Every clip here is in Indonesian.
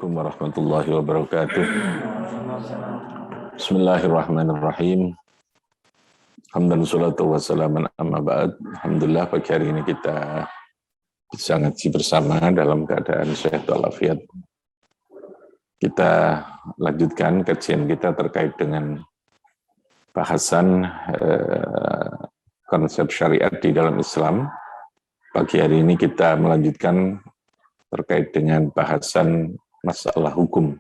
Assalamualaikum warahmatullahi wabarakatuh. Bismillahirrahmanirrahim. Hamdan salatu wassalaman amma ba'd. Alhamdulillah pagi hari ini kita bisa ngaji bersama dalam keadaan sehat walafiat. Kita lanjutkan kajian kita terkait dengan bahasan konsep syariat di dalam Islam. Pagi hari ini kita melanjutkan terkait dengan bahasan masalah hukum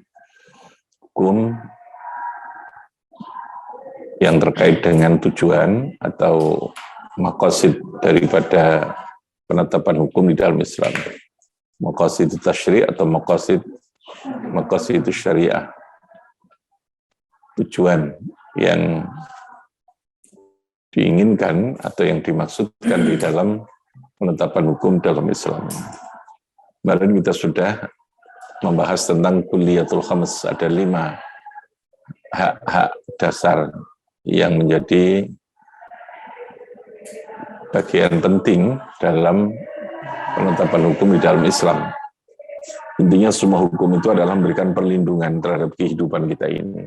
yang terkait dengan tujuan atau maqasid daripada penetapan hukum di dalam Islam. Maqasid tasyri' atau maqasid syariah. Tujuan yang diinginkan atau yang dimaksudkan di dalam penetapan hukum dalam Islam. Kemarin kita sudah membahas tentang kulliyatul khams, ada 5 hak-hak dasar yang menjadi bagian penting dalam penetapan hukum di dalam Islam. Intinya semua hukum itu adalah memberikan perlindungan terhadap kehidupan kita ini.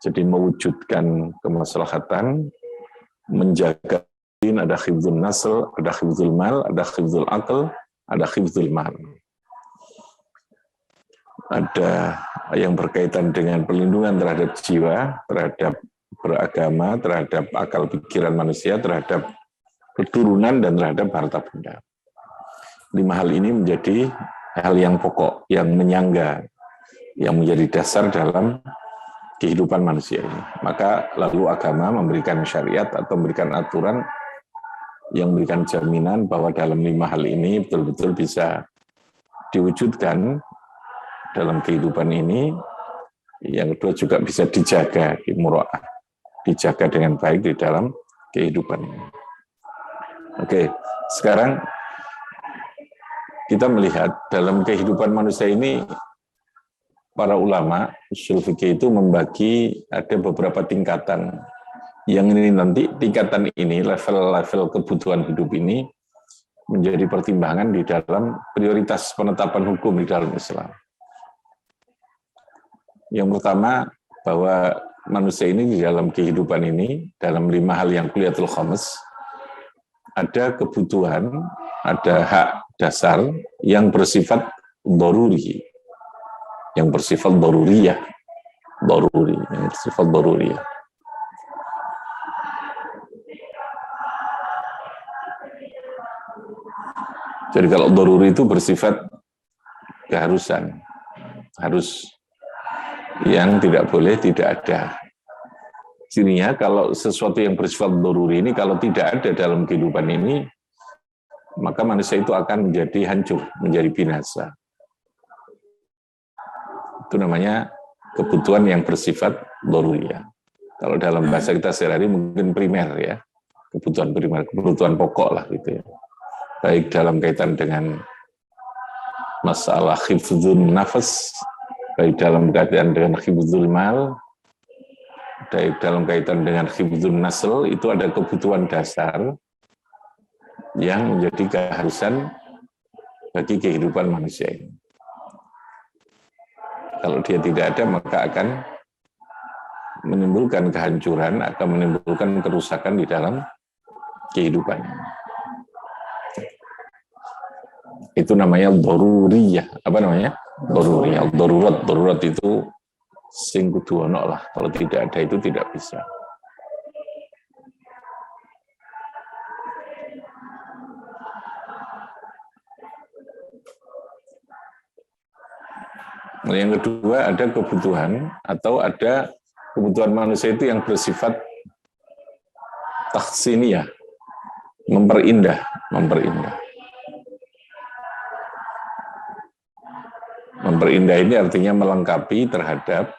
Jadi mewujudkan kemaslahatan, menjaga ada hifdzul nasl, ada hifdzul mal, ada hifdzul aql, ada hifdzul mal. Ada yang berkaitan dengan perlindungan terhadap jiwa, terhadap beragama, terhadap akal pikiran manusia, terhadap keturunan, dan terhadap harta benda. 5 hal ini menjadi hal yang pokok, yang menyangga, yang menjadi dasar dalam kehidupan manusia ini. Maka lalu agama memberikan syariat atau memberikan aturan yang memberikan jaminan bahwa dalam 5 hal ini betul-betul bisa diwujudkan dalam kehidupan ini. Yang kedua juga bisa dijaga, dijaga dengan baik di dalam kehidupan ini. Oke, sekarang kita melihat dalam kehidupan manusia ini, para ulama ushul fikih itu membagi ada beberapa tingkatan. Yang ini nanti tingkatan ini, level-level kebutuhan hidup ini menjadi pertimbangan di dalam prioritas penetapan hukum di dalam Islam. Yang pertama, bahwa manusia ini di dalam kehidupan ini, dalam 5 hal yang kulliyatul khams, ada kebutuhan, ada hak dasar yang bersifat daruri, yang bersifat daruriyah, yang bersifat daruriyah. Jadi kalau daruri itu bersifat keharusan, harus, yang tidak boleh tidak ada. Sininya kalau sesuatu yang bersifat daruri ini kalau tidak ada dalam kehidupan ini, maka manusia itu akan menjadi hancur, menjadi binasa. Itu namanya kebutuhan yang bersifat daruriyah. Kalau dalam bahasa kita sehari-hari mungkin primer ya, kebutuhan primer, kebutuhan pokok lah gitu ya. Baik dalam kaitan dengan masalah hifdzul nafas, baik dalam kaitan dengan hifdzul mal, baik dalam kaitan dengan hifdzul nasl, itu ada kebutuhan dasar yang menjadi keharusan bagi kehidupan manusia ini. Kalau dia tidak ada, maka akan menimbulkan kehancuran, akan menimbulkan kerusakan di dalam kehidupannya. Itu namanya daruriyah. Apa namanya? Daruriyah. Darurat itu sing kudu ono lah. Kalau tidak ada itu tidak bisa. Nah, yang kedua ada kebutuhan atau ada kebutuhan manusia itu yang bersifat tahsiniyah, memperindah. Memperindah ini artinya melengkapi terhadap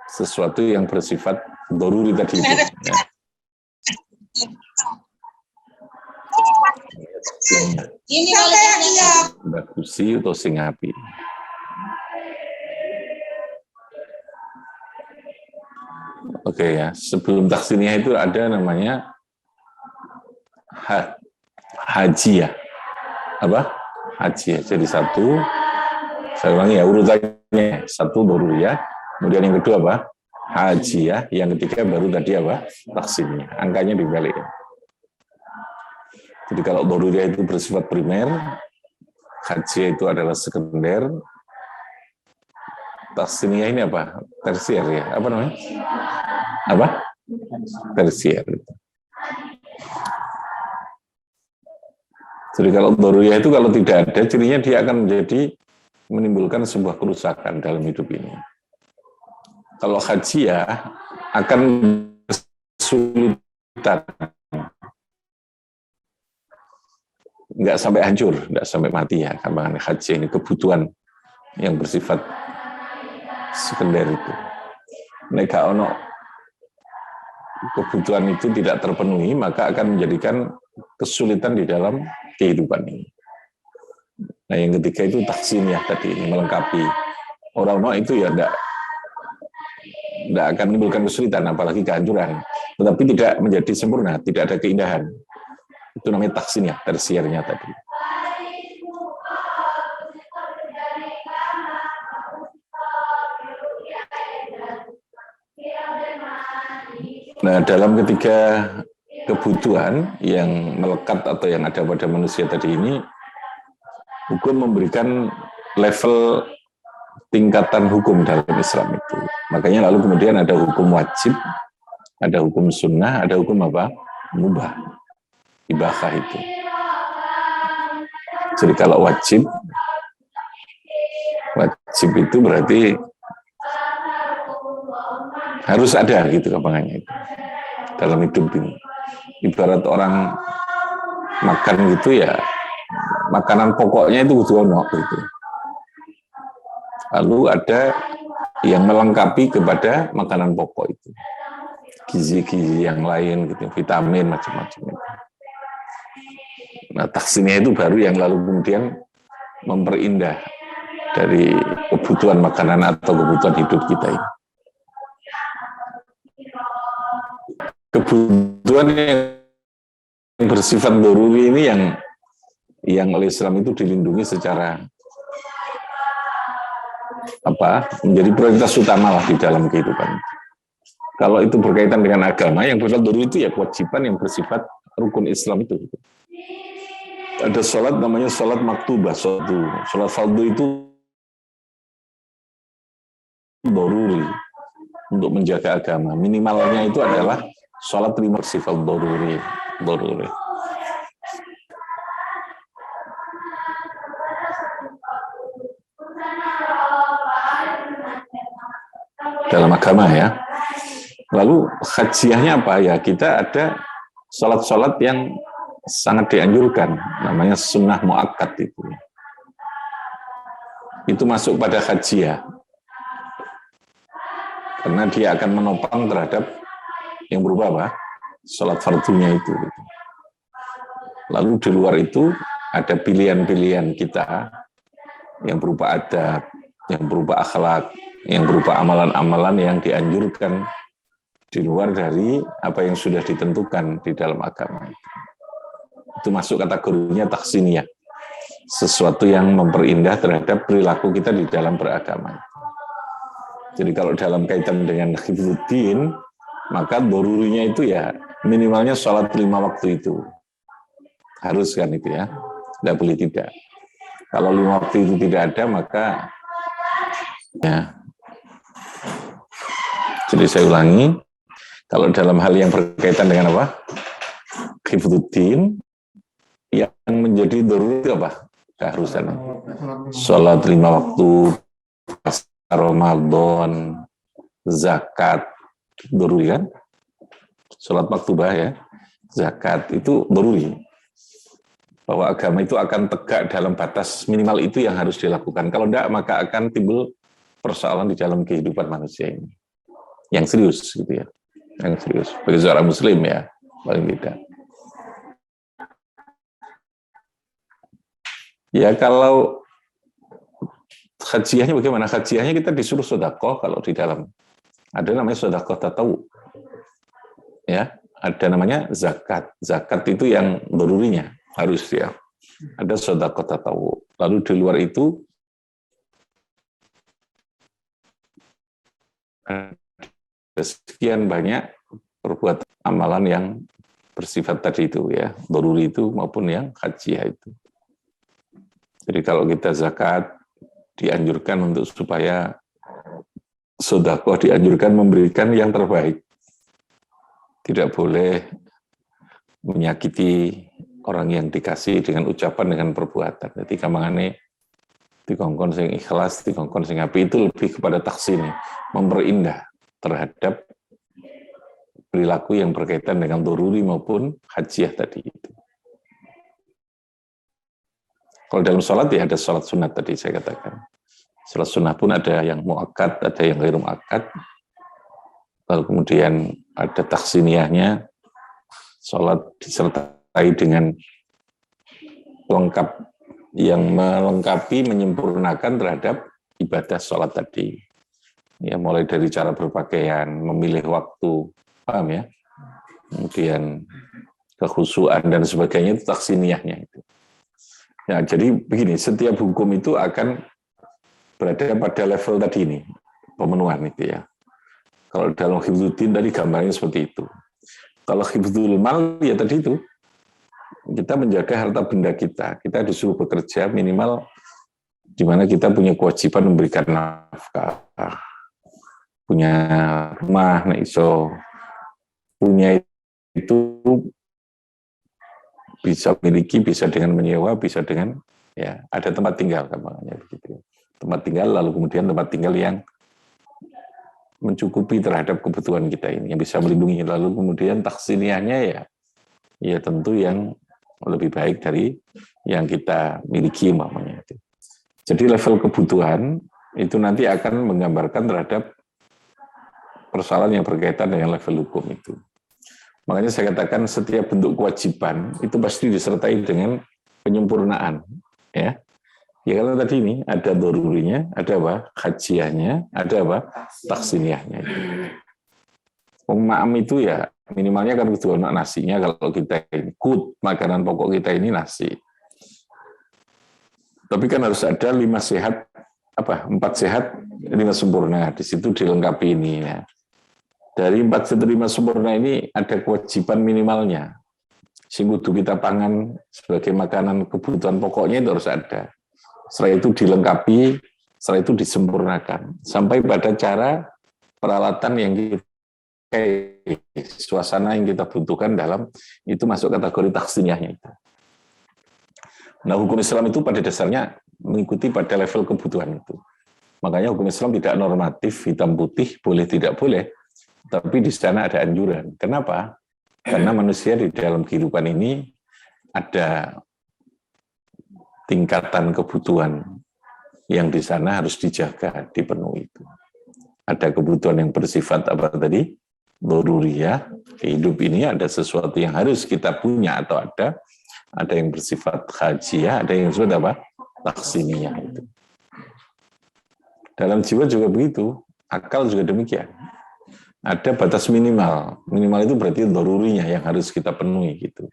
sesuatu yang bersifat daruri tadi itu. Ya. Bagusi atau singapi. Oke ya, sebelum taksiniyah itu ada namanya haji ya. Apa? Haji ya. Jadi satu Saya ulangi ya, urutannya. Satu doruriyah, kemudian yang kedua apa? Hajiyah, yang ketiga baru tadi apa? Taksimnya. Angkanya dibalik. Jadi kalau doruriyah itu bersifat primer, hajiyah itu adalah sekunder, taksimnya ini apa? Tersier ya? Apa namanya? Apa? Tersier. Jadi kalau doruriyah itu kalau tidak ada, cirinya dia akan menjadi menimbulkan sebuah kerusakan dalam hidup ini. Kalau hajiyah akan kesulitan, nggak sampai hancur, nggak sampai mati ya. Kambangan hajiyah ini kebutuhan yang bersifat sekunder itu. Nek ono kebutuhan itu tidak terpenuhi, maka akan menjadikan kesulitan di dalam kehidupan ini. Nah, yang ketiga itu taksimiyah tadi ini, melengkapi. Orang itu ya tidak akan menimbulkan kesulitan, apalagi kehancuran. Tetapi tidak menjadi sempurna, tidak ada keindahan. Itu namanya taksimiyah, tersiernya tadi. Nah, dalam ketiga kebutuhan yang melekat atau yang ada pada manusia tadi ini, hukum memberikan level tingkatan hukum dalam Islam itu. Makanya lalu kemudian ada hukum wajib, ada hukum sunnah, ada hukum apa? Mubah, ibahah itu. Jadi kalau wajib itu berarti harus ada gitu gampangannya itu dalam hidup ini. Ibarat orang makan gitu ya, makanan pokoknya itu kudu ono gitu. Lalu ada yang melengkapi kepada makanan pokok itu, gizi-gizi yang lain gitu, vitamin macam-macam itu. Nah, taksimnya itu baru yang lalu kemudian memperindah dari kebutuhan makanan atau kebutuhan hidup kita ini. Kebutuhan yang bersifat doruri ini yang oleh Islam itu dilindungi secara menjadi prioritas utama lah di dalam kehidupan. Kalau itu berkaitan dengan agama, yang bersifat doruri itu ya kewajiban yang bersifat rukun Islam itu. Ada sholat namanya sholat maktubah, sholat fardu itu doruri untuk menjaga agama. Minimalnya itu adalah sholat lima sifat doruri. Dalam agama ya. Lalu hajiyahnya apa ya? Kita ada sholat-sholat yang sangat dianjurkan, namanya sunnah muakkad itu. Itu masuk pada hajiyah. Karena dia akan menopang terhadap yang berupa apa? Sholat fardunya itu. Lalu di luar itu ada pilihan-pilihan kita yang berupa adab, yang berupa akhlak, yang berupa amalan-amalan yang dianjurkan di luar dari apa yang sudah ditentukan di dalam agama. Itu masuk kategorinya taksimiyah, sesuatu yang memperindah terhadap perilaku kita di dalam beragama. Jadi kalau dalam kaitan dengan hifdzuddin, maka dorurinya itu ya minimalnya sholat 5 waktu itu. Harus kan itu ya, tidak boleh tidak. Kalau 5 waktu itu tidak ada, maka ya. Jadi saya ulangi, kalau dalam hal yang berkaitan dengan apa? Hifdzuddin, yang menjadi doruri itu apa? Keharusan. Sholat 5 waktu, Ramadan, zakat, doruri kan? Sholat maktubah ya, zakat itu doruri. Bahwa agama itu akan tegak dalam batas minimal itu yang harus dilakukan. Kalau tidak, maka akan timbul persoalan di dalam kehidupan manusia ini. Yang serius gitu ya. Yang serius. Bagi seorang muslim ya, paling tidak. Ya kalau hajiyahnya bagaimana? Hajiyahnya kita disuruh sedekah kalau di dalam. Ada namanya sedekah tatawu. Ya, ada namanya zakat. Zakat itu yang dorurinya harus ya. Ada sedekah tatawu. Lalu di luar itu ada sekian banyak perbuatan amalan yang bersifat tadi itu ya, daruri itu maupun yang hajiyah itu. Jadi kalau kita zakat dianjurkan untuk supaya sedekah, dianjurkan memberikan yang terbaik. Tidak boleh menyakiti orang yang dikasih dengan ucapan, dengan perbuatan. Jadi kamangane dikongkon sing ikhlas, dikongkon sing api, itu lebih kepada taksini, memperindah terhadap perilaku yang berkaitan dengan daruri maupun hajiyah tadi itu. Kalau dalam sholat ya ada sholat sunat tadi saya katakan. Sholat sunnah pun ada yang mu'akkad, ada yang ghairu mu'akkad. Lalu kemudian ada taksiniyahnya, sholat disertai dengan lengkap, yang melengkapi, menyempurnakan terhadap ibadah sholat tadi. Ya, mulai dari cara berpakaian, memilih waktu, paham ya? Kemudian kekhusyuan dan sebagainya, itu taksiniyahnya itu. Ya, jadi begini, setiap hukum itu akan berada pada level tadi ini, pemenuhan itu ya. Kalau dalam hifdzuddin tadi gambarnya seperti itu. Kalau hifdzul mal ya tadi itu, kita menjaga harta benda kita. Kita disuruh bekerja minimal di mana kita punya kewajiban memberikan nafkah, punya rumah, nah iso punya itu bisa miliki, bisa dengan menyewa, bisa dengan ya ada tempat tinggal gampangannya begitu. Tempat tinggal, lalu kemudian tempat tinggal yang mencukupi terhadap kebutuhan kita ini, yang bisa melindungi. Lalu kemudian taksiniyahnya ya tentu yang lebih baik dari yang kita miliki umpamanya. Jadi level kebutuhan itu nanti akan menggambarkan terhadap persoalan yang berkaitan dengan level hukum itu. Makanya saya katakan setiap bentuk kewajiban itu pasti disertai dengan penyempurnaan, ya. Ya kalau tadi ini ada darurinya, ada apa? Hajiyahnya, ada apa? Taksiniyahnya. Pemaam itu ya minimalnya kan kebutuhan nasinya, kalau kita ini makanan pokok kita ini nasi. Tapi kan harus ada 5 sehat, 4 sehat, 5 sempurna. Di situ dilengkapi ini ya. Dari 4 sehat 5 sempurna ini ada kewajiban minimalnya. Sing kudu kita pangan sebagai makanan kebutuhan pokoknya itu harus ada. Setelah itu dilengkapi, setelah itu disempurnakan. Sampai pada cara peralatan yang kita, suasana yang kita butuhkan dalam, itu masuk kategori taksiniyahnya itu. Nah hukum Islam itu pada dasarnya mengikuti pada level kebutuhan itu. Makanya hukum Islam tidak normatif, hitam putih, boleh tidak boleh, tapi di sana ada anjuran. Kenapa? Karena manusia di dalam kehidupan ini ada tingkatan kebutuhan yang di sana harus dijaga, dipenuhi itu. Ada kebutuhan yang bersifat apa tadi? Daruriyah. Hidup ini ada sesuatu yang harus kita punya atau ada yang bersifat hajiyah, ada yang bersifat apa? Taksiniyah itu. Dalam jiwa juga begitu, akal juga demikian. Ada batas minimal. Minimal itu berarti darurinya yang harus kita penuhi gitu.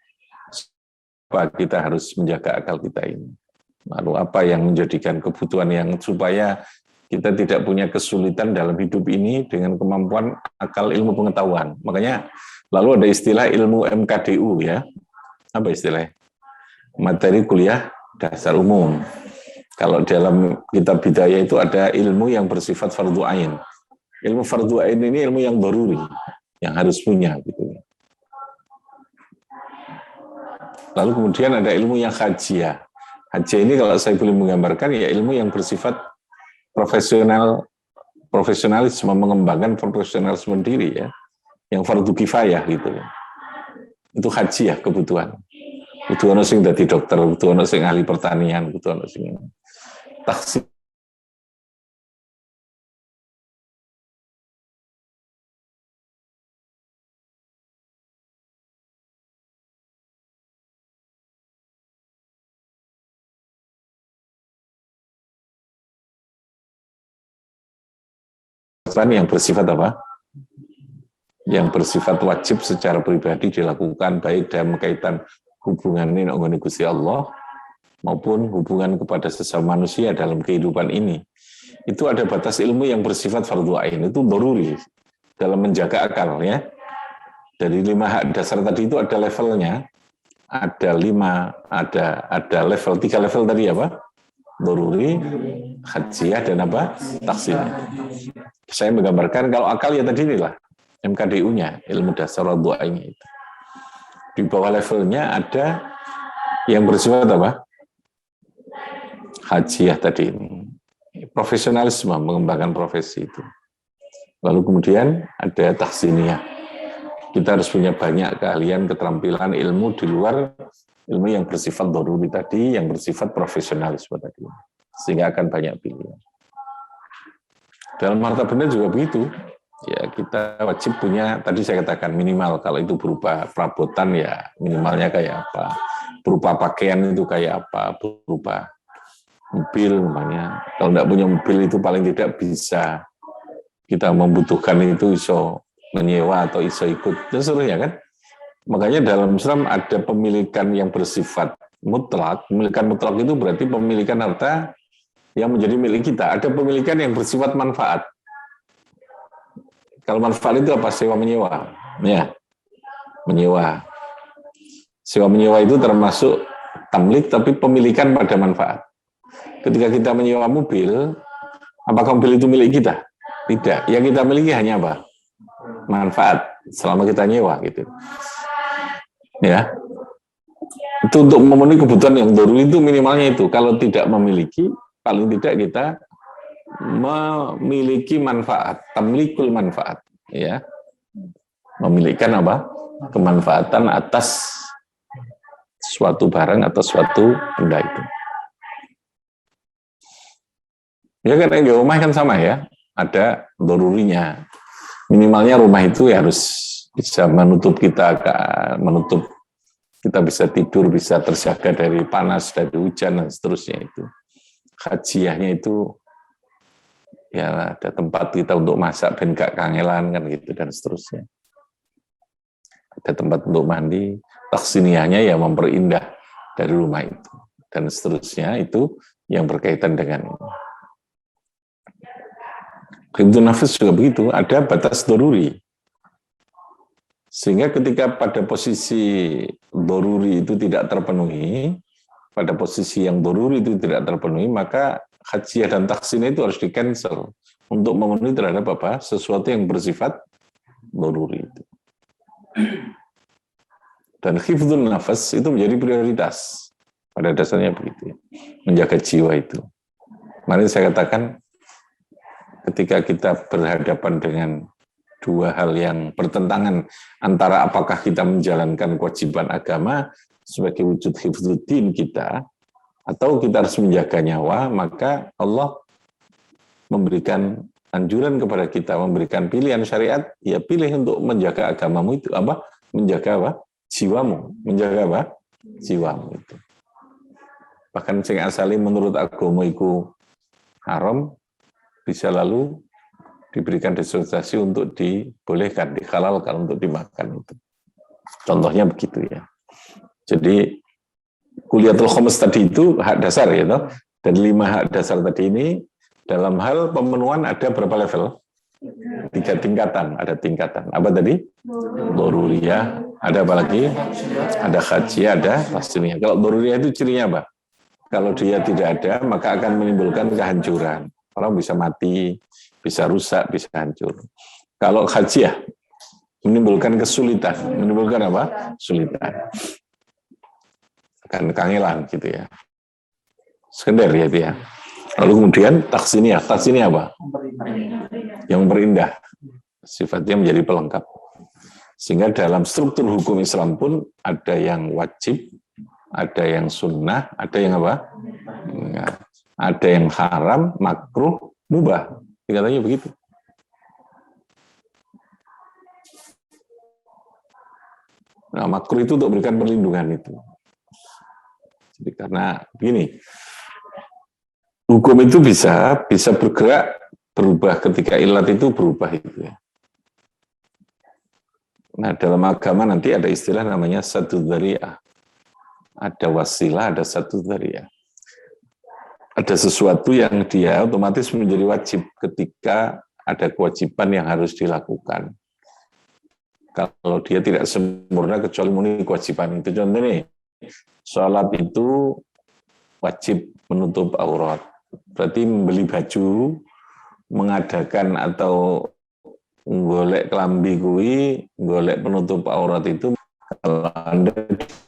Kita harus menjaga akal kita ini. Lalu apa yang menjadikan kebutuhan yang supaya kita tidak punya kesulitan dalam hidup ini dengan kemampuan akal ilmu pengetahuan. Makanya lalu ada istilah ilmu MKDU ya. Apa istilahnya? Materi kuliah dasar umum. Kalau dalam kitab Bidayah itu ada ilmu yang bersifat fardhu ain. Ilmu fardhu ain ini ilmu yang daruri, yang harus punya gitu. Lalu kemudian ada ilmu yang hajiyah. Hajiyah ini kalau saya boleh menggambarkan ya ilmu yang bersifat profesionalisme, mengembangkan profesionalisme diri ya, yang fardhu kifayah gitu. Itu hajiyah kebutuhan. Kudu ana sing dadi dokter, kudu ana sing ahli pertanian, kudu ana sing taksi. Yang bersifat apa? Yang bersifat wajib secara pribadi dilakukan baik dalam kaitan hubungan ini dengan Gusti Allah maupun hubungan kepada sesama manusia dalam kehidupan ini. itu ada batas ilmu yang bersifat fardhu ain, itu daruri dalam menjaga akal ya. Dari 5 hak dasar tadi itu ada levelnya, ada 5, ada level 3 level tadi apa? Daruri, hajiyah dan apa? Taksin. Saya menggambarkan kalau akal ya tadi inilah MKDU-nya, ilmu dasar fardhu ain itu. Di bawah levelnya ada yang bersifat apa? Hajiyah tadi ini. Profesionalisme, mengembangkan profesi itu. Lalu kemudian ada tahsiniyah. Kita harus punya banyak keahlian, keterampilan, ilmu di luar ilmu yang bersifat daruri tadi, yang bersifat profesionalisme tadi. Sehingga akan banyak pilihan. Dalam harta benda juga begitu. Ya, kita wajib punya, tadi saya katakan minimal, kalau itu berupa perabotan ya minimalnya kayak apa. Berupa pakaian itu kayak apa, berupa mobil namanya. Kalau tidak punya mobil itu paling tidak bisa kita membutuhkan itu iso menyewa atau iso ikut dan seterusnya kan. Makanya dalam Islam ada pemilikan yang bersifat mutlak. Pemilikan mutlak itu berarti pemilikan harta yang menjadi milik kita. Ada pemilikan yang bersifat manfaat. Kalau manfaat itu apa? Sewa menyewa. Ya, menyewa. Sewa menyewa itu termasuk tamlik tapi pemilikan pada manfaat. Ketika kita menyewa mobil, apakah mobil itu milik kita? Tidak. Yang kita miliki hanya apa? Manfaat selama kita nyewa gitu. Ya. Itu untuk memenuhi kebutuhan yang daruri itu minimalnya itu. Kalau tidak memiliki, paling tidak kita memiliki manfaat, tamlikul manfaat, ya. Memilikan apa? Kemanfaatan atas suatu barang atau suatu benda itu. Ya kan, yang di rumah kan sama ya, ada darurinya. Minimalnya rumah itu ya harus bisa menutup kita bisa tidur, bisa terjaga dari panas, dari hujan dan seterusnya itu. Hajiyahnya itu ya ada tempat kita untuk masak dan gak kangelan kan gitu dan seterusnya. Ada tempat untuk mandi, taksiniyahnya ya memperindah dari rumah itu dan seterusnya itu yang berkaitan dengan hifdzun nafas juga begitu, ada batas daruri. Sehingga ketika pada posisi daruri itu tidak terpenuhi, pada posisi yang daruri itu tidak terpenuhi, maka hajiyah dan taksin itu harus di-cancel untuk memenuhi terhadap apa? Sesuatu yang bersifat daruri itu. Dan hifdzun nafas itu menjadi prioritas. Pada dasarnya begitu. Menjaga jiwa itu. Mari saya katakan, ketika kita berhadapan dengan dua hal yang bertentangan antara apakah kita menjalankan kewajiban agama sebagai wujud hifdzuddin kita atau kita harus menjaga nyawa, maka Allah memberikan anjuran kepada kita, memberikan pilihan syariat, ya pilih untuk menjaga agamamu itu apa? Menjaga apa? Jiwamu, menjaga apa? Jiwamu itu. Bahkan sing asali menurut agama iku haram, bisa lalu diberikan dispensasi untuk dibolehkan, dihalalkan untuk dimakan itu. Contohnya begitu ya. Jadi kuliatul khomes tadi itu hak dasar ya toh. Dan 5 hak dasar tadi ini dalam hal pemenuhan ada berapa level? 3 tingkatan, ada tingkatan. Apa tadi? Daruriyah, ada apa lagi? Ada hajiyah, ada tahsiniyah. Kalau daruriyah itu cirinya apa? Kalau dia tidak ada, maka akan menimbulkan kehancuran. Orang bisa mati, bisa rusak, bisa hancur. Kalau hajiyah, menimbulkan kesulitan. Menimbulkan apa? Kesulitan. Akan kangelan gitu ya. Sekedar ya itu ya. Lalu kemudian taksiniyah. Taksiniyah apa? Yang memperindah. Sifatnya menjadi pelengkap. Sehingga dalam struktur hukum Islam pun ada yang wajib, ada yang sunnah, ada yang apa? Ada yang haram, makruh, mubah. Katanya begitu. Nah, makruh itu untuk berikan perlindungan itu. Jadi karena begini, hukum itu bisa bergerak, berubah ketika ilat itu berubah itu ya. Nah, dalam agama nanti ada istilah namanya satu dzari'ah. Ada wasilah, ada satu dzari'ah. ada sesuatu yang dia otomatis menjadi wajib ketika ada kewajiban yang harus dilakukan. Kalau dia tidak sempurna kecuali memenuhi kewajiban itu. Contoh nih, sholat itu wajib menutup aurat. Berarti membeli baju, mengadakan atau golek kelambi kui, golek penutup aurat itu, kalau Anda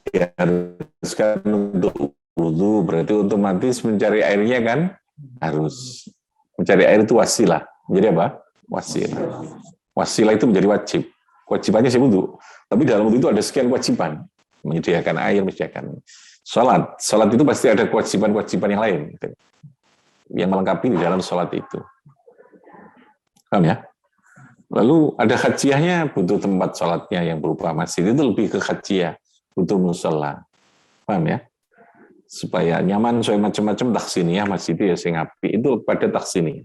diharuskan untuk wudu, berarti otomatis mencari airnya kan harus. Mencari air itu wasilah. Jadi apa? Wasilah. Wasilah itu menjadi wajib. Kewajibannya sih wudu. Tapi dalam wudu itu ada sekian kewajiban. Menyediakan air, menyediakan sholat. Sholat itu pasti ada kewajiban-kewajiban yang lain. Gitu, yang melengkapi di dalam sholat itu. Paham ya? Lalu ada hajiahnya, butuh tempat sholatnya yang berupa masjid. Itu lebih ke hajiah, butuh musola. Paham ya? Supaya nyaman, supaya macam-macam taksiniyah, masjid itu ya sing api. Itu pada taksiniyah.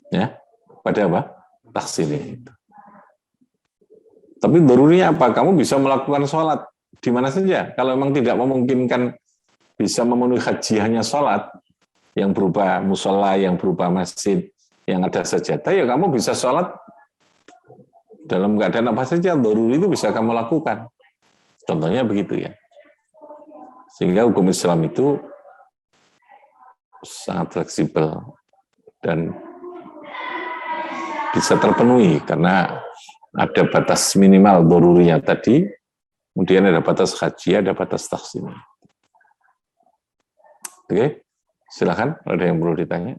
Ya? Pada apa? Taksiniyah itu. Tapi darurinya apa? Kamu bisa melakukan sholat di mana saja. Kalau memang tidak memungkinkan bisa memenuhi hajiahnya sholat, yang berupa musola, yang berupa masjid, yang ada sajadah, ya kamu bisa sholat dalam keadaan apa saja, daruri itu bisa kamu lakukan. Contohnya begitu ya. Sehingga hukum Islam itu sangat fleksibel dan bisa terpenuhi karena ada batas minimal darurinya tadi, kemudian ada batas haji, ada batas taksim. Oke, silakan ada yang perlu ditanya.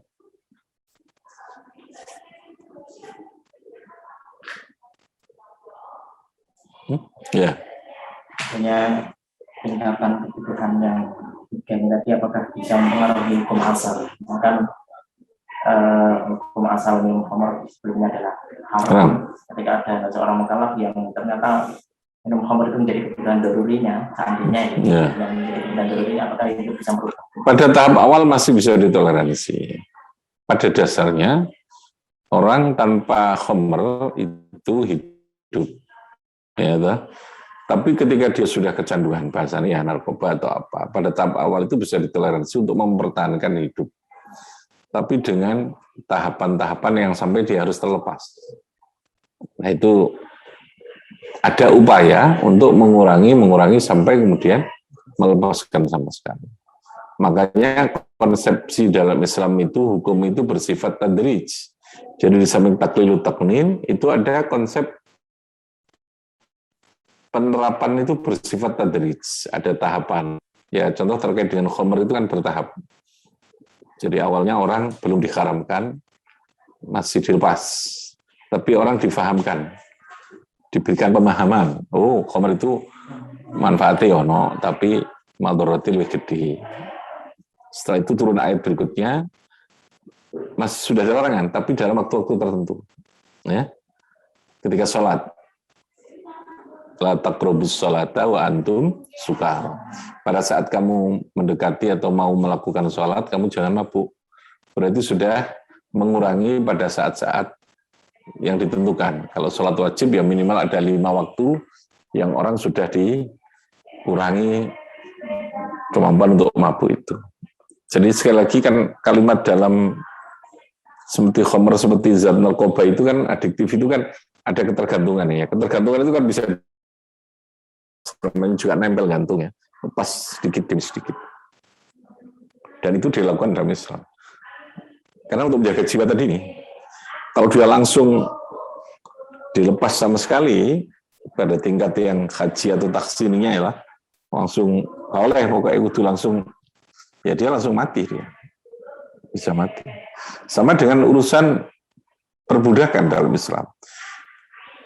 Ya. Punya peningkatan kebutuhan yang tadi apakah bisa mempengaruhi hukum asal? Bahkan hukum asal minum khamr sebelumnya adalah haram. Ketika ada seorang mukallaf yang ternyata minum khamr itu menjadi kebutuhan darurinya, seandainya itu yang menjadi kebutuhan darurinya, apakah itu bisa merubah? Pada tahap awal masih bisa ditoleransi. Pada dasarnya orang tanpa khamr itu hidup, ya toh? Tapi ketika dia sudah kecanduan, bahasanya ya narkoba atau apa, pada tahap awal itu bisa ditoleransi untuk mempertahankan hidup. Tapi dengan tahapan-tahapan yang sampai dia harus terlepas. Nah itu ada upaya untuk mengurangi sampai kemudian melepaskan sama sekali. Makanya konsepsi dalam Islam itu, hukum itu bersifat tadrij. Jadi di samping taklilu taknin, itu ada konsep penerapan itu bersifat tadrij, ada tahapan. Ya contoh terkait dengan khamr itu kan bertahap. Jadi awalnya orang belum diharamkan, masih dilepas. Tapi orang difahamkan, diberikan pemahaman. Oh, khamr itu manfaatnya ono, tapi madharati lebih gede. Setelah itu turun ayat berikutnya, masih sudah ada larangan, tapi dalam waktu-waktu tertentu. Ya, ketika sholat, la taqrabus sholata wa antum sukar. Pada saat kamu mendekati atau mau melakukan sholat, kamu jangan mabuk. Berarti sudah mengurangi pada saat-saat yang ditentukan. Kalau sholat wajib ya minimal ada 5 waktu yang orang sudah dikurangi kemampuan untuk mabuk itu. Jadi sekali lagi kan kalimat dalam seperti khamr, seperti zat narkoba itu kan adiktif, itu kan ada ketergantungan ya. Ketergantungan itu kan bisa juga nempel gantung ya, lepas sedikit demi sedikit. Dan itu dilakukan dalam Islam. Karena untuk menjaga jiwa tadi nih, kalau dia langsung dilepas sama sekali pada tingkat yang haji atau taksininya ya lah, langsung oleh pokoknya itu langsung, ya dia langsung mati dia. Bisa mati. Sama dengan urusan perbudakan dalam Islam.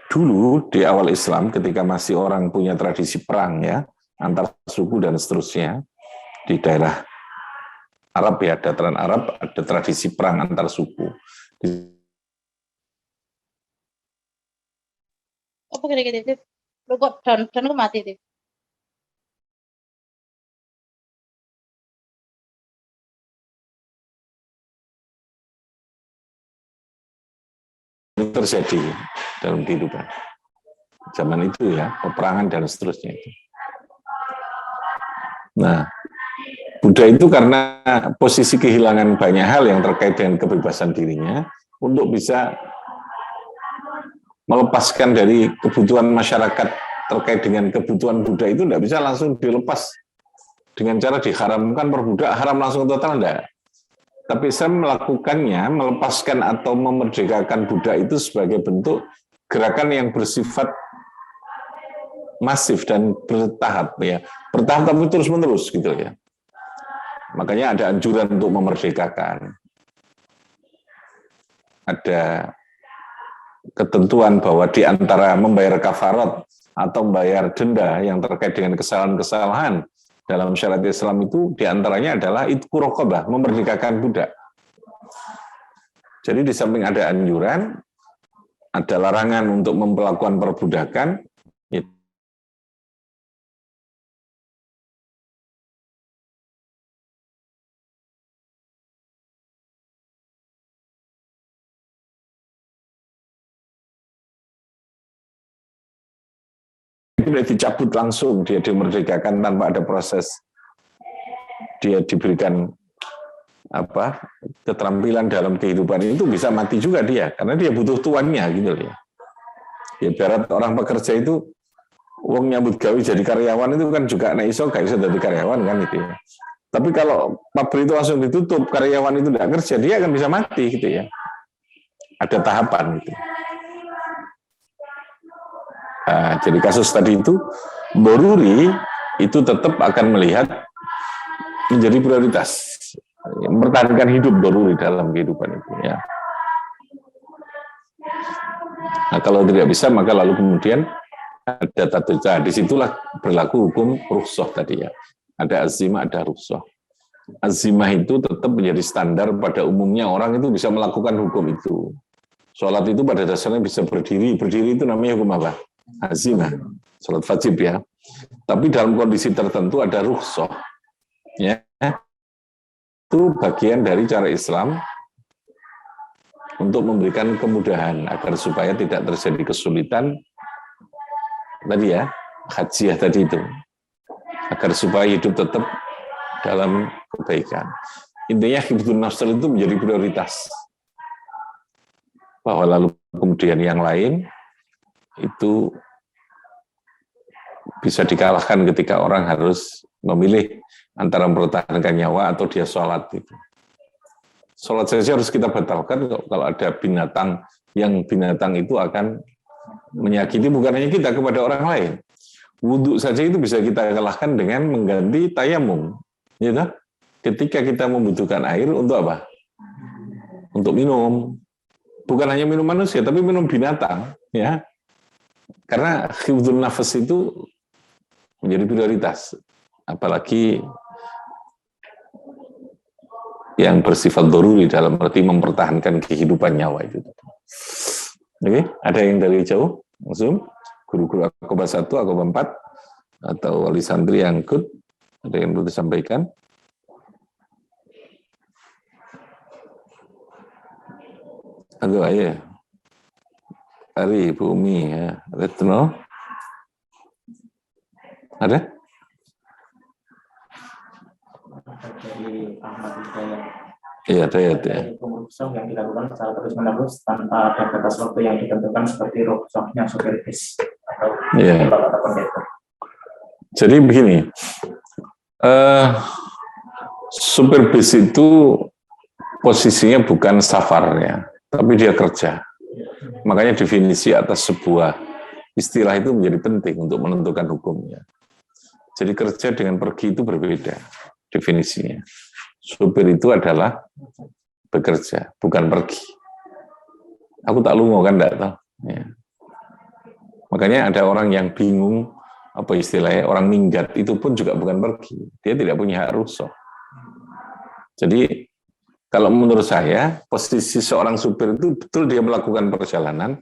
Dulu di awal Islam ketika masih orang punya tradisi perang ya, antar suku dan seterusnya, di daerah Arab ya, dataran Arab ada tradisi perang antar suku. Apa kira-kira? Lo kok dan aku mati deh. Terjadi dalam kehidupan zaman itu ya, peperangan dan seterusnya itu. Nah, Buddha itu karena posisi kehilangan banyak hal yang terkait dengan kebebasan dirinya, untuk bisa melepaskan dari kebutuhan masyarakat terkait dengan kebutuhan Buddha itu tidak bisa langsung dilepas dengan cara diharamkan per budak, haram langsung total enggak. Tapi saya melakukannya, melepaskan atau memerdekakan budak itu sebagai bentuk gerakan yang bersifat masif dan bertahap ya. Bertahap tapi terus-menerus gitu ya. Makanya ada anjuran untuk memerdekakan. Ada ketentuan bahwa di antara membayar kafarat atau membayar denda yang terkait dengan kesalahan-kesalahan dalam syariat Islam itu diantaranya adalah itqu raqabah, memerdekakan budak. Jadi di samping ada anjuran, ada larangan untuk melakukan perbudakan. Dia dicabut langsung, dia dimerdekakan tanpa ada proses, dia diberikan keterampilan dalam kehidupan itu, bisa mati juga dia karena dia butuh tuannya gitu ya. Ibarat orang pekerja itu wong nyambut gawe jadi karyawan itu kan juga nek iso gak iso jadi karyawan kan itu ya. Tapi kalau pabrik itu langsung ditutup, karyawan itu tidak kerja, dia akan bisa mati gitu ya. Ada tahapan gitu. Nah, jadi kasus tadi itu, Boruri itu tetap akan melihat menjadi prioritas, mempertahankan hidup Boruri dalam kehidupan itu. Ya. Nah, kalau tidak bisa, maka lalu kemudian ada tata cara. Disitulah berlaku hukum rukhsah tadi ya. Ada azimah, ada rukhsah. Azimah itu tetap menjadi standar pada umumnya, orang itu bisa melakukan hukum itu. Sholat itu pada dasarnya bisa berdiri. Berdiri itu namanya hukum apa? Azimah, sholat wajib ya. Tapi dalam kondisi tertentu ada rukhsah. Ya. Itu bagian dari cara Islam untuk memberikan kemudahan agar supaya tidak terjadi kesulitan tadi ya, hajiyah tadi itu. Agar supaya hidup tetap dalam kebaikan. Intinya hifdzun nafs itu menjadi prioritas. Bahwa lalu kemudian yang lain itu bisa dikalahkan ketika orang harus memilih antara mempertahankan nyawa atau dia sholat itu. Sholat saja harus kita batalkan kalau ada binatang yang binatang itu akan menyakiti bukan hanya kita kepada orang lain. Wudhu saja itu bisa kita kalahkan dengan mengganti tayamum. Gitu? Ketika kita membutuhkan air untuk apa? Untuk minum. Bukan hanya minum manusia, tapi minum binatang. Ya. Karena hifdzun nafas itu menjadi prioritas. Apalagi yang bersifat daruri dalam arti mempertahankan kehidupan nyawa itu. Oke, ada yang dari jauh? Langsung? Guru-guru Aqobah 1, Aqobah 4, atau wali santri yang ikut, ada yang perlu disampaikan? Aduh, ayo. Ari, Bumi, ya. Retno. Ada? Dari Ahmad Hidayat. Iya, ada ya. Hukum rukhsah yang dilakukan secara terus-menerus tanpa ada batas waktu yang ditentukan seperti rukhsahnya supir bis atau pendeta. Jadi begini, supir bis itu posisinya bukan safar ya, tapi dia kerja. Makanya definisi atas sebuah istilah itu menjadi penting untuk menentukan hukumnya. Jadi kerja dengan pergi itu berbeda definisinya. Supir itu adalah bekerja, bukan pergi. Aku tak lungo kan, enggak tahu. Ya. Makanya ada orang yang bingung, apa istilahnya, orang minggat itu pun juga bukan pergi. Dia tidak punya hak rukhsah. Jadi kalau menurut saya, posisi seorang supir itu betul dia melakukan perjalanan,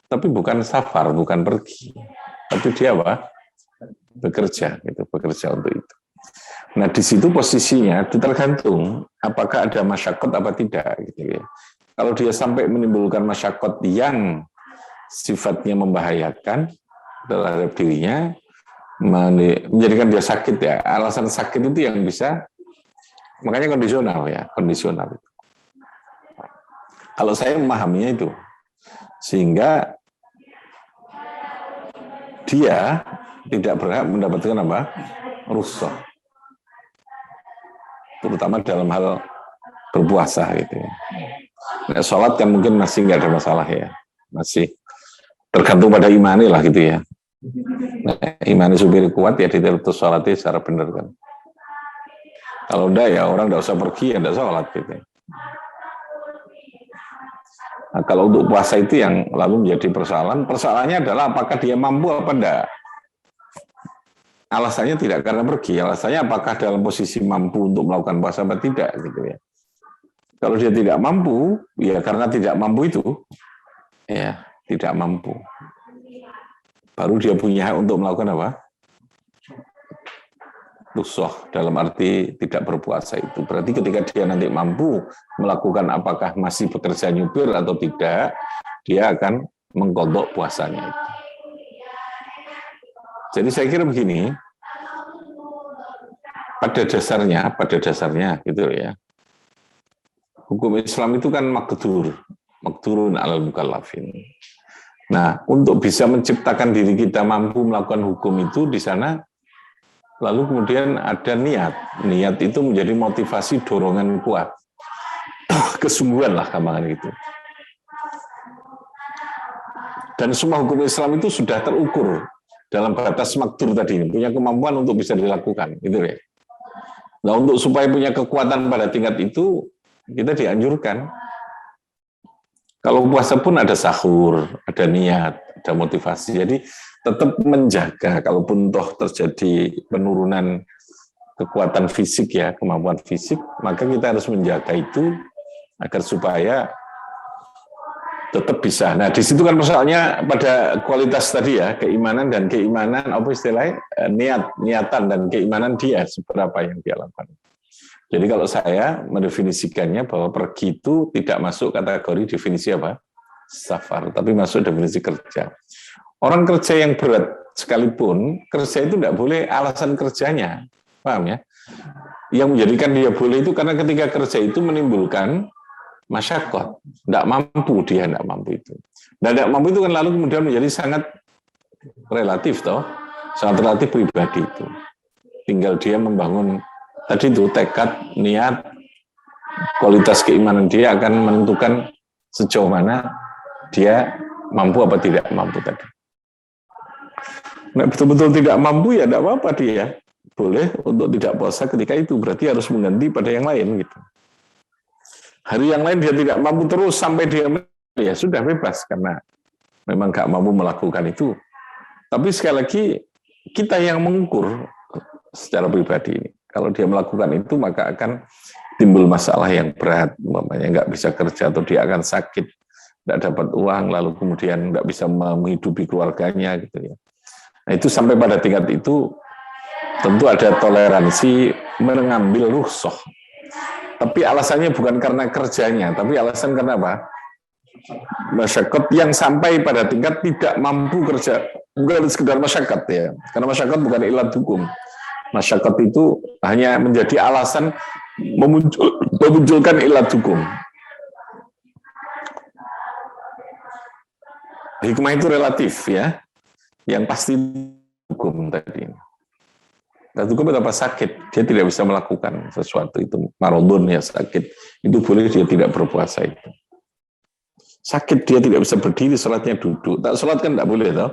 tapi bukan safar, bukan pergi. Tapi dia apa? Bekerja, gitu, bekerja untuk itu. Nah, di situ posisinya tergantung apakah ada masyakot apa tidak, gitu ya. Kalau dia sampai menimbulkan masyakot yang sifatnya membahayakan terhadap dirinya, menjadikan dia sakit ya. Alasan sakit itu yang bisa Makanya kondisional ya, kondisional. Kalau saya memahaminya itu, sehingga dia tidak berhak mendapatkan apa? Rukhsah. Terutama dalam hal berpuasa gitu ya. Nah, sholat kan mungkin masih nggak ada masalah ya, masih tergantung pada imani lah gitu ya. Nah, imani supir kuat ya diterus sholatnya secara benar kan. Kalau enggak ya orang enggak usah pergi, enggak sholat gitu. Nah, kalau untuk puasa itu yang lalu menjadi persoalan, persoalannya adalah apakah dia mampu apa enggak. Alasannya tidak karena pergi, alasannya apakah dalam posisi mampu untuk melakukan puasa atau tidak gitu ya. Kalau dia tidak mampu, ya karena tidak mampu itu, ya tidak mampu. Baru dia punya hak untuk melakukan apa? Rukhsah, dalam arti tidak berpuasa itu. Berarti ketika dia nanti mampu melakukan apakah masih bekerja nyupir atau tidak, dia akan mengqadha puasanya itu. Jadi saya kira begini, pada dasarnya gitu ya. Hukum Islam itu kan maqdurun 'alal mukallafin. Nah, untuk bisa menciptakan diri kita mampu melakukan hukum itu di sana, lalu kemudian ada niat. Niat itu menjadi motivasi dorongan kuat. Kesungguhan lah gampangan itu. Dan semua hukum Islam itu sudah terukur dalam batas makdur tadi, punya kemampuan untuk bisa dilakukan, gitu ya. Nah, untuk supaya punya kekuatan pada tingkat itu, kita dianjurkan. Kalau puasa pun ada sahur, ada niat, ada motivasi. Jadi tetap menjaga, kalaupun toh terjadi penurunan kekuatan fisik ya, kemampuan fisik, maka kita harus menjaga itu agar supaya tetap bisa. Nah, di situ kan persoalannya pada kualitas tadi ya, keimanan, apa istilahnya, niatan dan keimanan dia, seberapa yang dia lakukan. Jadi kalau saya mendefinisikannya bahwa pergi itu tidak masuk kategori definisi apa? Safar, tapi masuk definisi kerja. Orang kerja yang berat sekalipun, kerja itu tidak boleh alasan kerjanya, paham ya? Yang menjadikan dia boleh itu karena ketika kerja itu menimbulkan masyaqqat, tidak mampu itu. Dan tidak mampu itu kan lalu kemudian menjadi sangat relatif toh, sangat relatif pribadi itu. Tinggal dia membangun tadi itu tekad, niat, kualitas keimanan dia akan menentukan sejauh mana dia mampu apa tidak mampu tadi. Nah, betul-betul tidak mampu ya tidak apa-apa dia. Boleh untuk tidak puasa ketika itu, berarti harus mengganti pada yang lain gitu. Hari yang lain dia tidak mampu terus sampai dia ya sudah bebas karena memang gak mampu melakukan itu. Tapi sekali lagi kita yang mengukur secara pribadi ini. Kalau dia melakukan itu maka akan timbul masalah yang berat, umpamanya nggak bisa kerja atau dia akan sakit, nggak dapat uang, lalu kemudian nggak bisa menghidupi keluarganya gitu ya. Nah itu sampai pada tingkat itu tentu ada toleransi mengambil rukhsah. Tapi alasannya bukan karena kerjanya, tapi alasan karena apa? Masyaqqat yang sampai pada tingkat tidak mampu kerja, bukan sekedar masyaqqat ya, karena masyaqqat bukan ilat hukum. Masyaqqat itu hanya menjadi alasan memunculkan ilat hukum. Hikmah itu relatif ya, yang pasti hukum tadi. Dan hukum betapa sakit, dia tidak bisa melakukan sesuatu itu. Maradun ya sakit, itu boleh dia tidak berpuasa itu. Sakit dia tidak bisa berdiri, sholatnya duduk. Tak sholat kan tidak boleh toh.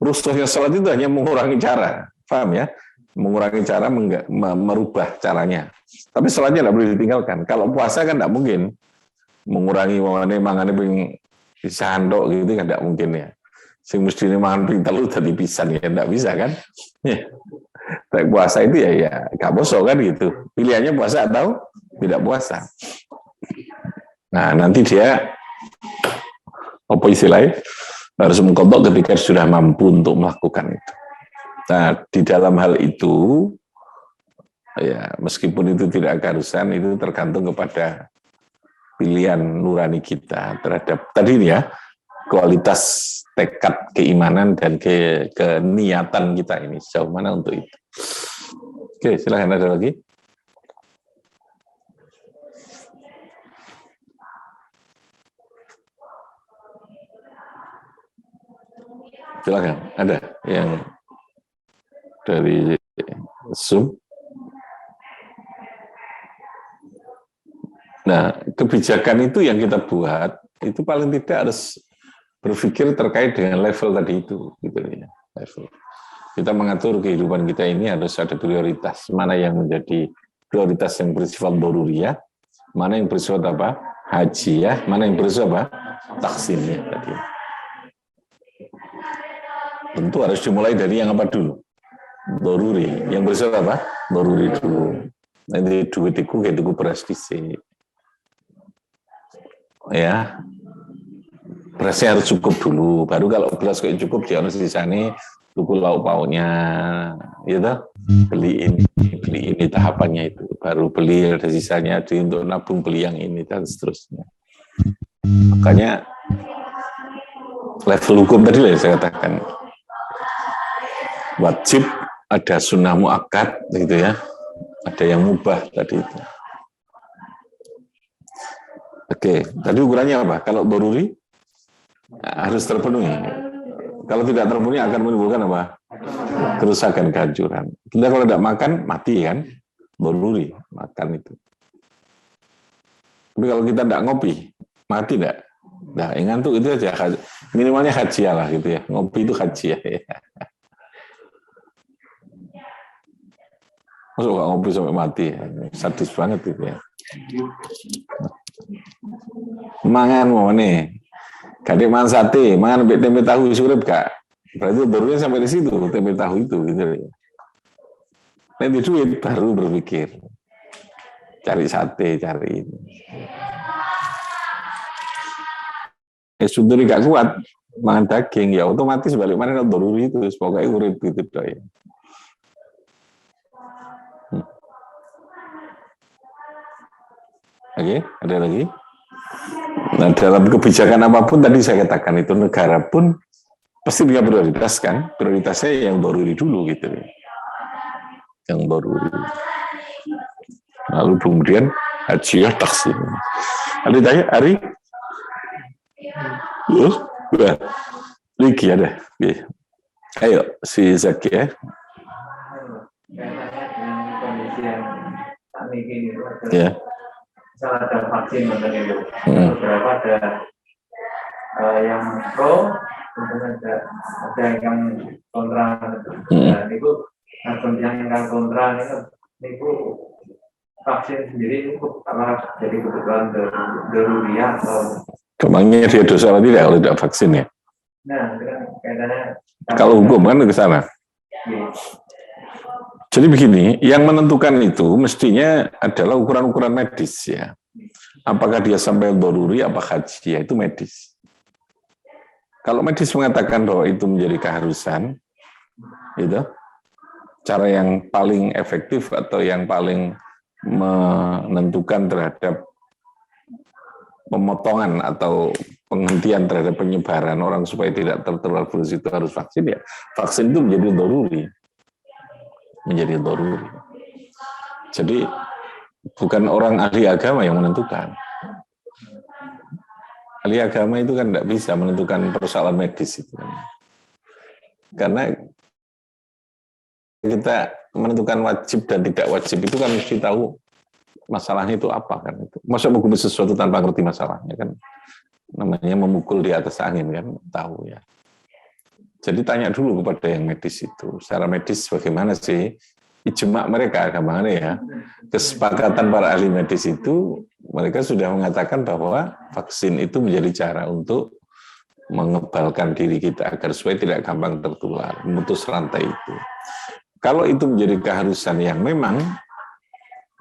Rukhsahnya sholat itu hanya mengurangi cara, paham ya? Mengurangi cara, merubah caranya. Tapi sholatnya tidak boleh ditinggalkan. Kalau puasa kan tidak mungkin mengurangi mangane ping bisa handok gitu kan tidak mungkin ya. Sing mesti mangan ping telu dadi pisan ya tidak bisa kan? Ya. Tapi puasa itu ya gak poso kan gitu. Pilihannya puasa atau tidak puasa. Nah nanti dia apa istilahnya harus mengqadha ketika sudah mampu untuk melakukan itu. Nah, di dalam hal itu, ya meskipun itu tidak keharusan, itu tergantung kepada pilihan nurani kita terhadap tadi ini ya, kualitas tekad keimanan dan keniatan kita ini sejauh mana untuk itu. Oke, silahkan ada lagi. Silakan, ada yang dari Zoom. Nah, kebijakan itu yang kita buat itu paling tidak harus berpikir terkait dengan level tadi itu, gitu ya. Level. Kita mengatur kehidupan kita ini harus ada prioritas. Mana yang menjadi prioritas yang bersifat doruriyah, mana yang bersifat apa? Haji ya, mana yang bersifat apa? Taksimnya tadi. Tentu harus dimulai dari yang apa dulu? Doruri. Yang bersifat apa? Doruri dulu. Nanti duit itu kayak tuku beras dhisik. Ya, berasnya harus cukup dulu. Baru kalau beras kayak cukup, dia harus di sana tuku lauk pauknya, gitu. Beli ini tahapannya itu. Baru beli ada sisanya, untuk nabung beli yang ini dan seterusnya. Makanya level hukum tadi lah saya katakan wajib, ada sunnah muakkad gitu ya, ada yang mubah tadi itu. Oke, tadi ukurannya apa? Kalau doruri harus terpenuhi. Kalau tidak terpenuhi akan menimbulkan apa? Kerusakan, kehancuran. Kita kalau tidak makan, mati kan? Doruri, makan itu. Tapi kalau kita tidak ngopi, mati tidak? Nah, ngantuk itu aja. Minimalnya hajiah lah gitu ya. Ngopi itu hajiah ya. Masuk nggak ngopi sampai mati ya. Sadis banget gitu ya. Mangan mau nih, kadek mangan sate, mangan tempe tahu surip kak. Berarti barunya sampai di situ tempe tahu itu gitu. Nanti duit baru berpikir, cari sate, cari ini. Sudah gak kuat mangan daging ya otomatis balik mana baru itu, pokoknya urip gitu doy. Oke, ada lagi? Nah, dalam kebijakan apapun tadi saya katakan itu negara pun pasti punya prioritas kan, prioritasnya yang doruri dulu gitu, yang doruri. Lalu kemudian hajiah taksim. Ada tanya, Ari? Lagi ada. Ayo si Zaki ya. Ya. Misal ada vaksin itu, beberapa ada yang pro, kemudian ada yang kontra. Nah, itu yang kontra itu vaksin sendiri itu apa jadi kebutuhan daruriyah atau? Kemangnya dia dosa atau tidak kalau tidak vaksin ya? Nah, kaitannya. Kalau hukum kan ke sana. Jadi begini, yang menentukan itu mestinya adalah ukuran-ukuran medis ya. Apakah dia sampai doruri, apa haji, ya itu medis. Kalau medis mengatakan bahwa itu menjadi keharusan, gitu, cara yang paling efektif atau yang paling menentukan terhadap pemotongan atau penghentian terhadap penyebaran orang supaya tidak tertular virus itu harus vaksin ya. Vaksin itu menjadi doruri. Menjadi doruri. Jadi bukan orang ahli agama yang menentukan. Ahli agama itu kan tidak bisa menentukan persoalan medis itu. Karena kita menentukan wajib dan tidak wajib itu kan mesti tahu masalahnya itu apa kan itu. Masa menghukumi sesuatu tanpa ngerti masalahnya kan namanya memukul di atas angin kan, tahu ya. Jadi tanya dulu kepada yang medis itu, secara medis bagaimana sih ijma mereka, bagaimana ya, kesepakatan para ahli medis itu, mereka sudah mengatakan bahwa vaksin itu menjadi cara untuk mengebalkan diri kita agar supaya tidak gampang tertular, memutus rantai itu. Kalau itu menjadi keharusan yang memang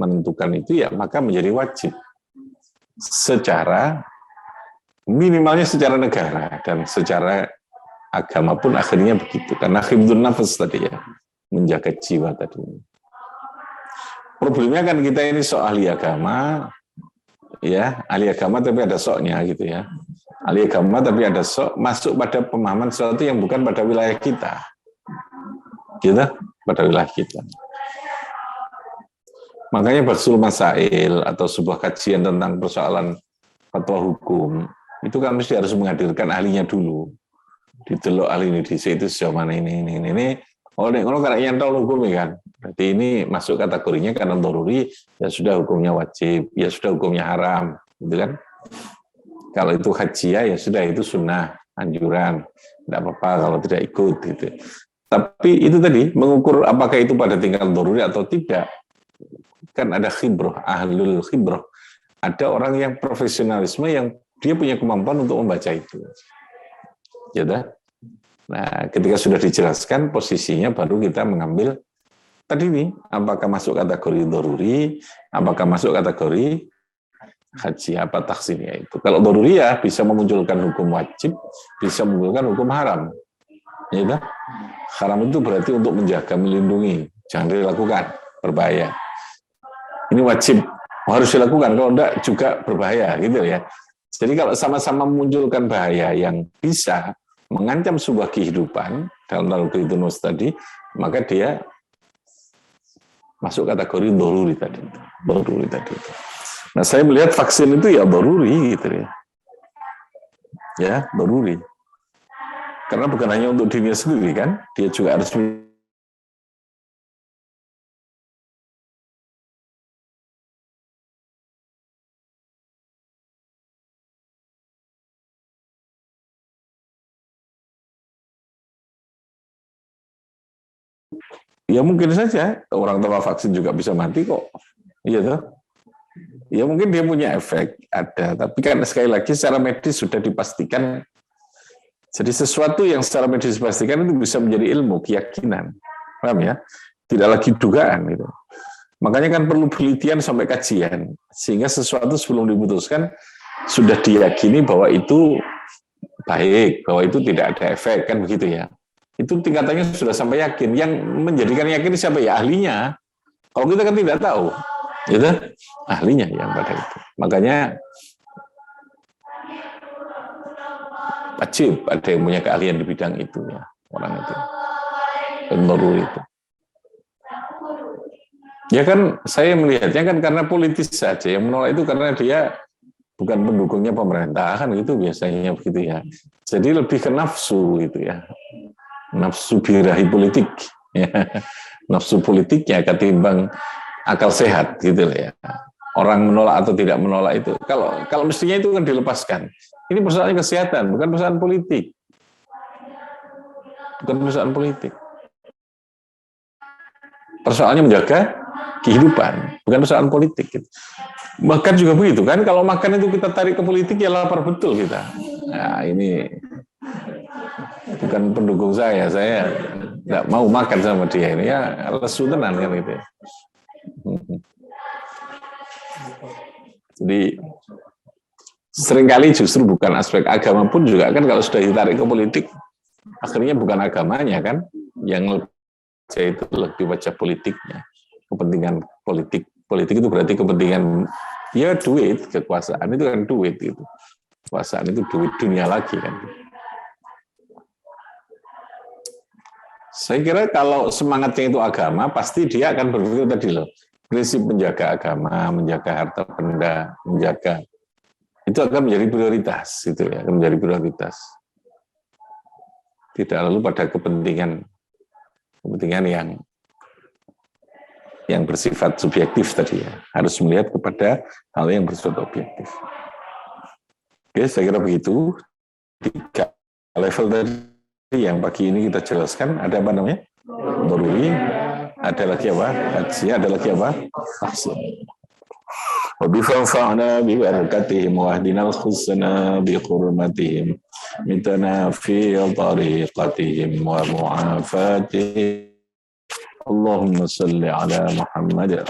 menentukan itu ya, maka menjadi wajib secara minimalnya secara negara dan secara agama pun akhirnya begitu, karena hifdzun nafas tadi ya, menjaga jiwa tadi. Problemnya kan kita ini sok ahli agama, ya ahli agama tapi ada soknya gitu ya, ahli agama tapi ada sok masuk pada pemahaman sesuatu yang bukan pada wilayah kita, gitu, pada wilayah kita. Makanya Basul Masail atau sebuah kajian tentang persoalan fatwa hukum itu kan mesti harus menghadirkan ahlinya dulu. Didelok ahli ini dhisik itu sejauh mana ini. Oh nek ngono karek nyantol hukum ya kan. Berarti ini masuk kategorinya karena doruri, ya sudah hukumnya wajib, ya sudah hukumnya haram, gitu kan. Kalau itu hajiyah ya sudah itu sunnah, anjuran, tidak apa-apa kalau tidak ikut gitu. Tapi itu tadi mengukur apakah itu pada tingkat doruri atau tidak, kan ada khibrah, ahlul khibrah. Ada orang yang profesionalisme yang dia punya kemampuan untuk membaca itu. Ya dah. Nah, ketika sudah dijelaskan posisinya baru kita mengambil tadi nih, apakah masuk kategori doruri, apakah masuk kategori haji apa taksirnya itu. Kalau doruri ya bisa memunculkan hukum wajib, bisa memunculkan hukum haram. Ya dah. Haram itu berarti untuk menjaga, melindungi, jangan dilakukan, berbahaya. Ini wajib, harus dilakukan, kalau enggak juga berbahaya, gitu ya. Jadi kalau sama-sama memunculkan bahaya yang bisa mengancam sebuah kehidupan, dalam al-Qidunus tadi, maka dia masuk kategori doruri tadi. Nah, saya melihat vaksin itu ya doruri, gitu ya. Ya, doruri. Karena bukan hanya untuk dirinya sendiri kan, dia juga harus ya mungkin saja orang tanpa vaksin juga bisa mati kok. Iya toh? Ya mungkin dia punya efek, ada. Tapi kan sekali lagi secara medis sudah dipastikan. Jadi sesuatu yang secara medis dipastikan itu bisa menjadi ilmu, keyakinan. Paham ya? Tidak lagi dugaan gitu. Makanya kan perlu penelitian sampai kajian. Sehingga sesuatu sebelum diputuskan sudah diyakini bahwa itu baik, bahwa itu tidak ada efek, kan begitu ya. Itu tingkatannya sudah sampai yakin. Yang menjadikan yakin siapa ya? Ahlinya. Kalau kita kan tidak tahu, gitu? Ahlinya yang pada itu. Makanya wajib ada yang punya keahlian di bidang itu ya, orang itu. Baru itu. Ya kan saya melihatnya kan karena politis saja, yang menolak itu karena dia bukan pendukungnya pemerintahan gitu biasanya begitu ya. Jadi lebih ke nafsu gitu ya. Nafsu birahi politik ya. Nafsu politiknya ketimbang akal sehat gitu ya. Orang menolak atau tidak menolak itu kalau mestinya itu kan dilepaskan. Ini persoalan kesehatan, bukan persoalan politik. Bukan persoalan politik. Persoalannya menjaga kehidupan, bukan persoalan politik gitu. Bahkan juga begitu kan, kalau makan itu kita tarik ke politik ya lapar betul kita. Nah, ini bukan pendukung saya tidak mau makan sama dia ini ya lesu tenan kan gitu. Jadi seringkali justru bukan aspek agama pun juga kan kalau sudah ditarik ke politik akhirnya bukan agamanya kan yang itu lebih wajah politiknya, kepentingan politik itu berarti kepentingan ya duit, kekuasaan itu kan duit gitu, kekuasaan itu duit dunia lagi kan. Saya kira kalau semangatnya itu agama, pasti dia akan berpikir tadi loh, prinsip menjaga agama, menjaga harta benda, menjaga itu akan menjadi prioritas, itu ya, akan menjadi prioritas. Tidak lalu pada kepentingan yang bersifat subjektif tadi ya, harus melihat kepada hal yang bersifat objektif. Oke, saya kira begitu. 3 level tadi yang pagi ini kita jelaskan, ada apa namanya? Doruri, ada lagi apa? Haji, ada lagi apa? Tahsin. Wa bifanfa'na bi barakatihim wa ahdinal husna bi hurmatihim mitana fi tariqatihim wa mu'afatihim. Allahumma salli ala Muhammad.